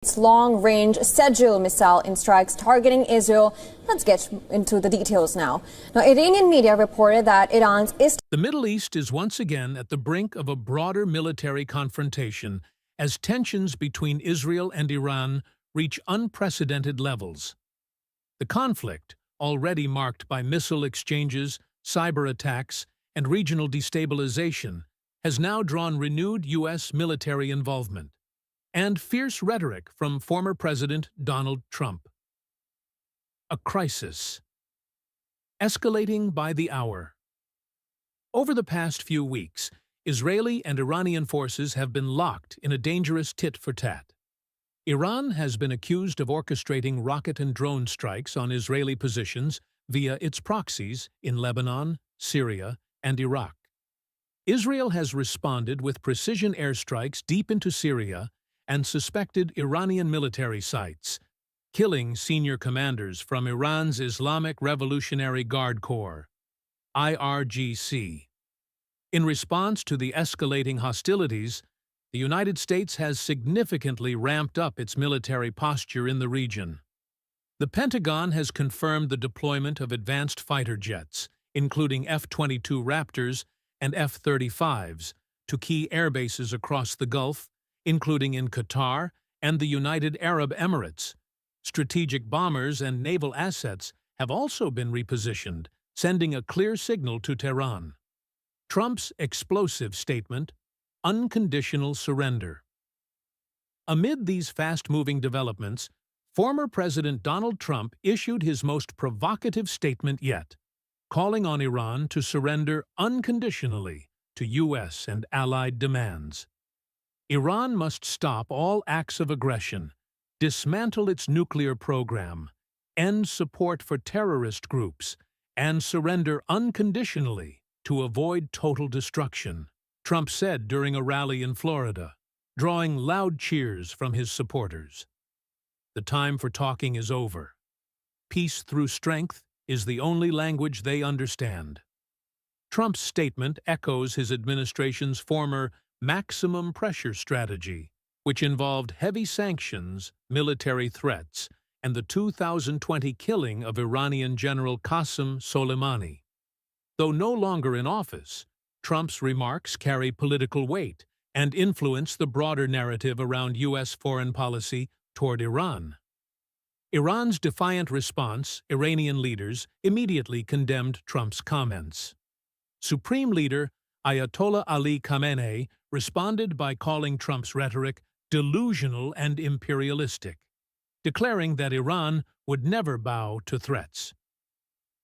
Its long-range Sejil missile in strikes targeting Israel. Let's get into the details now. Now, Iranian media reported that Iran's The Middle East is once again at the brink of a broader military confrontation as tensions between Israel and Iran reach unprecedented levels. The conflict, already marked by missile exchanges, cyber attacks, and regional destabilization, has now drawn renewed U.S. military involvement and fierce rhetoric from former President Donald Trump. A crisis, escalating by the hour. Over the past few weeks, Israeli and Iranian forces have been locked in a dangerous tit-for-tat. Iran has been accused of orchestrating rocket and drone strikes on Israeli positions via its proxies in Lebanon, Syria, and Iraq. Israel has responded with precision airstrikes deep into Syria and suspected Iranian military sites, killing senior commanders from Iran's Islamic Revolutionary Guard Corps, IRGC. In response to the escalating hostilities, the United States has significantly ramped up its military posture in the region. The Pentagon has confirmed the deployment of advanced fighter jets, including F-22 Raptors and F-35s, to key airbases across the Gulf, including in Qatar and the United Arab Emirates. Strategic bombers and naval assets have also been repositioned, sending a clear signal to Tehran. Trump's explosive statement, "Unconditional surrender." Amid these fast-moving developments, former President Donald Trump issued his most provocative statement yet, calling on Iran to surrender unconditionally to U.S. and allied demands. Iran must stop all acts of aggression, dismantle its nuclear program, end support for terrorist groups, and surrender unconditionally to avoid total destruction, Trump said during a rally in Florida, drawing loud cheers from his supporters. The time for talking is over. Peace through strength is the only language they understand. Trump's statement echoes his administration's former maximum pressure strategy, which involved heavy sanctions, military threats, and the 2020 killing of Iranian General Qasem Soleimani. Though no longer in office, Trump's remarks carry political weight and influence the broader narrative around U.S. foreign policy toward Iran. Iran's defiant response, Iranian leaders immediately condemned Trump's comments. Supreme Leader Ayatollah Ali Khamenei responded by calling Trump's rhetoric delusional and imperialistic, declaring that Iran would never bow to threats.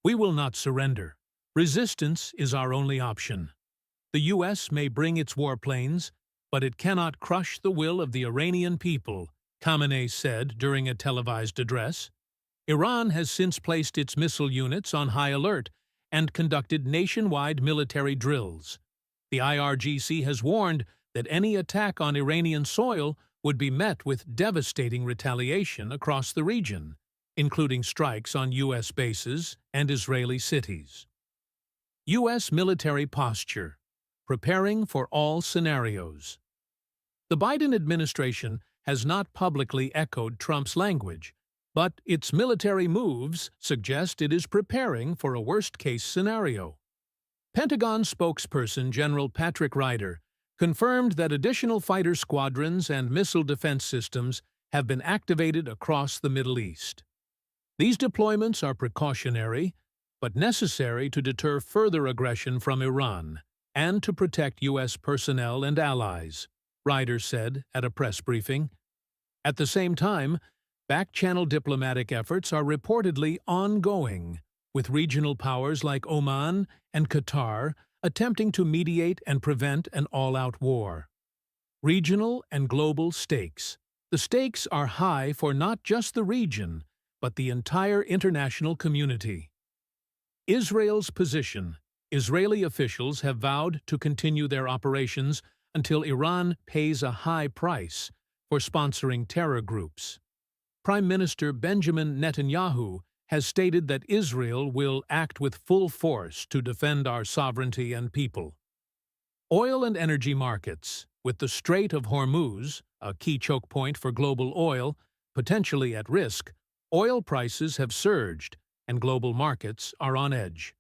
"We will not surrender. Resistance is our only option. The U.S. may bring its warplanes, but it cannot crush the will of the Iranian people," Khamenei said during a televised address. Iran has since placed its missile units on high alert and conducted nationwide military drills. The IRGC has warned that any attack on Iranian soil would be met with devastating retaliation across the region, including strikes on U.S. bases and Israeli cities. U.S. military posture, preparing for all scenarios. The Biden administration has not publicly echoed Trump's language, but its military moves suggest it is preparing for a worst-case scenario. Pentagon spokesperson General Patrick Ryder confirmed that additional fighter squadrons and missile defense systems have been activated across the Middle East. These deployments are precautionary, but necessary to deter further aggression from Iran and to protect U.S. personnel and allies, Ryder said at a press briefing. At the same time, back-channel diplomatic efforts are reportedly ongoing, with regional powers like Oman and Qatar attempting to mediate and prevent an all-out war. Regional and global stakes. The stakes are high for not just the region, but the entire international community. Israel's position. Israeli officials have vowed to continue their operations until Iran pays a high price for sponsoring terror groups. Prime Minister Benjamin Netanyahu has stated that Israel will act with full force to defend our sovereignty and people. Oil and energy markets. With the Strait of Hormuz, a key choke point for global oil, potentially at risk, oil prices have surged and global markets are on edge.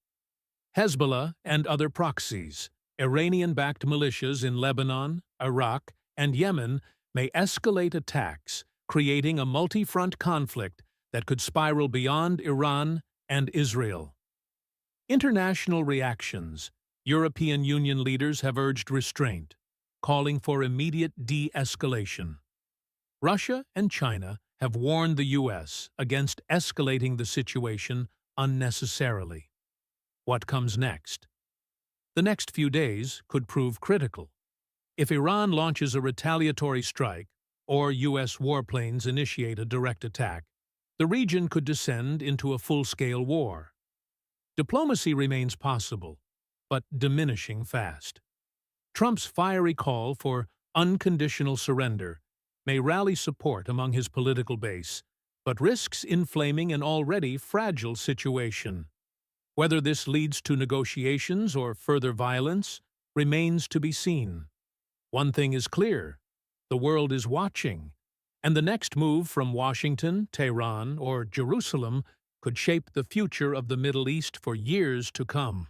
Hezbollah and other proxies, Iranian-backed militias in Lebanon, Iraq, and Yemen may escalate attacks, creating a multi-front conflict that could spiral beyond Iran and Israel. International reactions. European Union leaders have urged restraint, calling for immediate de-escalation. Russia and China have warned the U.S. against escalating the situation unnecessarily. What comes next? The next few days could prove critical. If Iran launches a retaliatory strike or U.S. warplanes initiate a direct attack, the region could descend into a full-scale war. Diplomacy remains possible, but diminishing fast. Trump's fiery call for unconditional surrender may rally support among his political base, but risks inflaming an already fragile situation. Whether this leads to negotiations or further violence remains to be seen. One thing is clear: the world is watching, and the next move from Washington, Tehran, or Jerusalem could shape the future of the Middle East for years to come.